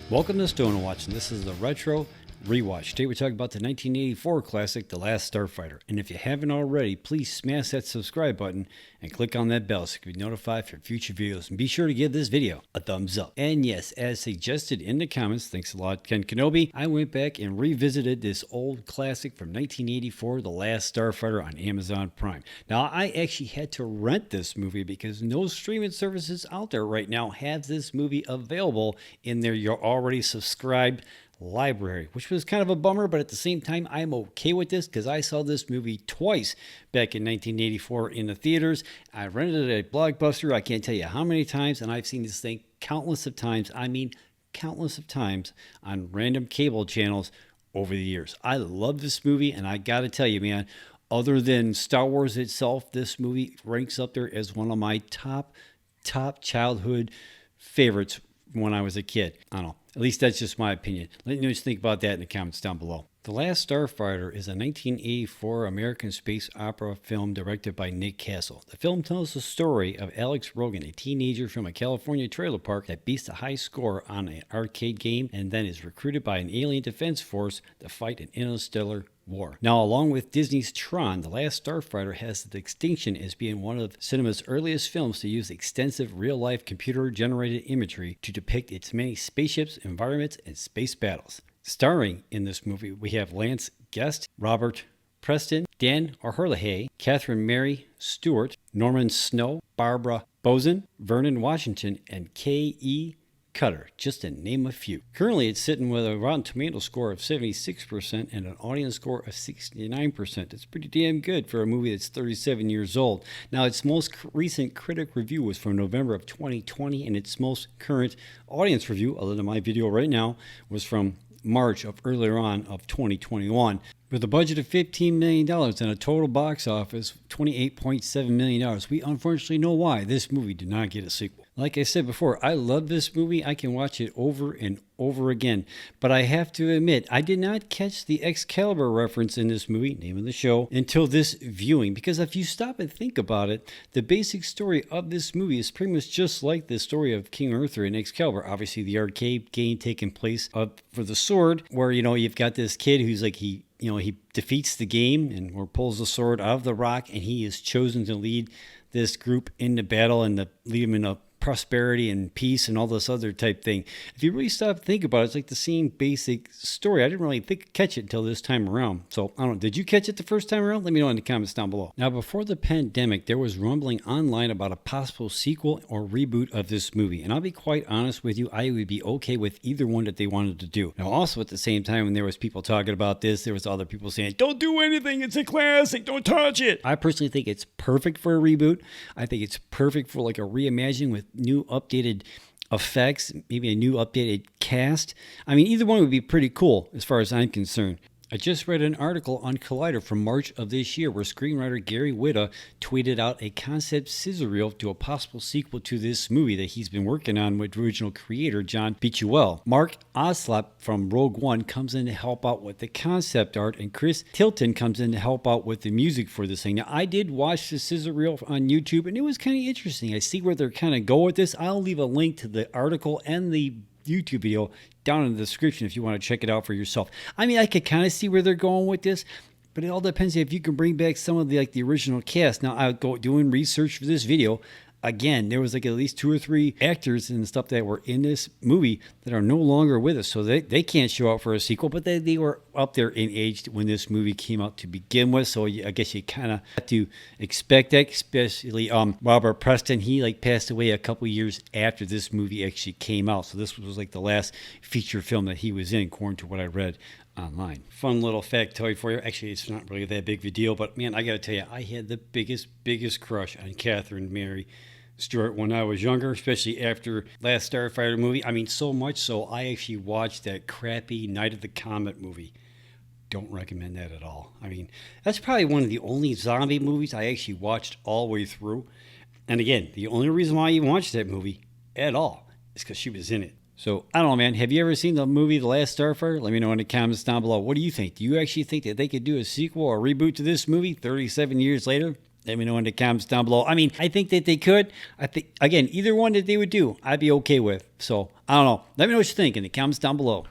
Welcome to Stone Watch, and this is the Retro Rewatch. Today we're talking about the 1984 classic, The Last Starfighter. And if you haven't already, please smash that subscribe button and click on that bell so you can be notified for future videos. And be sure to give this video a thumbs up. And yes, as suggested in the comments, thanks a lot, Ken Kenobi, I went back and revisited this old classic from 1984, The Last Starfighter, on Amazon Prime. Now, I actually had to rent this movie because no streaming services out there right now have this movie available in their you're already subscribed library, which was kind of a bummer, but at the same time, I'm okay with this because I saw this movie twice back in 1984 in the theaters. I rented it at Blockbuster. I can't tell you how many times, and I've seen this thing countless of times. I mean, countless of times on random cable channels over the years. I love this movie, and I got to tell you, man, other than Star Wars itself, this movie ranks up there as one of my top childhood favorites when I was a kid. I don't know. At least that's just my opinion. Let me know what you think about that in the comments down below. The Last Starfighter is a 1984 American space opera film directed by Nick Castle. The film tells the story of Alex Rogan, a teenager from a California trailer park that beats a high score on an arcade game and then is recruited by an alien defense force to fight an interstellar war. Now, along with Disney's Tron, The Last Starfighter has the distinction as being one of cinema's earliest films to use extensive real-life computer-generated imagery to depict its many spaceships, environments, and space battles. Starring in this movie, we have Lance Guest, Robert Preston, Dan O'Herlihy, Catherine Mary Stewart, Norman Snow, Barbara Bozen, Vernon Washington, and K.E. Cutter, just to name a few. Currently, it's sitting with a Rotten Tomato score of 76% and an audience score of 69%. That's pretty damn good for a movie that's 37 years old. Now, its most recent critic review was from November of 2020, and its most current audience review, other than my video right now, was from March of earlier on of 2021. With a budget of $15 million and a total box office $28.7 million, we unfortunately know why this movie did not get a sequel. Like I said before, I love this movie. I can watch it over and over again. But I have to admit, I did not catch the Excalibur reference in this movie, name of the show, until this viewing. Because if you stop and think about it, the basic story of this movie is pretty much just like the story of King Arthur and Excalibur. Obviously, the arcade game taking place for the sword, where, you've got this kid who's like, he defeats the game and pulls the sword out of the rock, and he is chosen to lead this group into battle and to lead them into prosperity and peace and all this other type thing. If you really stop and think about it, it's like the same basic story. I didn't really catch it until this time around. So, I don't know. Did you catch it the first time around? Let me know in the comments down below. Now, before the pandemic, there was rumbling online about a possible sequel or reboot of this movie. And I'll be quite honest with you, I would be okay with either one that they wanted to do. Now, also at the same time, when there was people talking about this, there was other people saying, don't do anything. It's a classic. Don't touch it. I personally think it's perfect for a reboot. I think it's perfect for like a reimagining with new updated effects, maybe a new updated cast. I mean, either one would be pretty cool as far as I'm concerned. I just read an article on Collider from March of this year where screenwriter Gary Whitta tweeted out a concept scissor reel to a possible sequel to this movie that he's been working on with original creator John Bichuel. Mark Oslop from Rogue One comes in to help out with the concept art, and Chris Tilton comes in to help out with the music for this thing. Now, I did watch the scissor reel on YouTube, and it was kind of interesting. I see where they're kind of going with this. I'll leave a link to the article and the YouTube video down in the description if you want to check it out for yourself. I mean, I could kind of see where they're going with this, but it all depends if you can bring back some of the original cast. Now, I go doing research for this video. Again, there was like at least 2 or 3 actors and stuff that were in this movie that are no longer with us, so they can't show up for a sequel, but they were up there in age when this movie came out to begin with, so I guess you kind of have to expect that, especially Robert Preston. He passed away a couple years after this movie actually came out, so this was like the last feature film that he was in, according to what I read online. Fun little factoid for you. Actually, it's not really that big of a deal, but man, I gotta tell you, I had the biggest crush on Catherine Mary Stewart when I was younger, especially after Last Starfighter movie. I mean, so much so I actually watched that crappy Night of the Comet movie. Don't recommend that at all. I mean, that's probably one of the only zombie movies I actually watched all the way through. And again, the only reason why you watched that movie at all is because she was in it. So, I don't know, man. Have you ever seen the movie The Last Starfighter? Let me know in the comments down below. What do you think? Do you actually think that they could do a sequel or reboot to this movie 37 years later? Let me know in the comments down below. I mean, I think that they could. I think, again, either one that they would do, I'd be okay with. So, I don't know. Let me know what you think in the comments down below.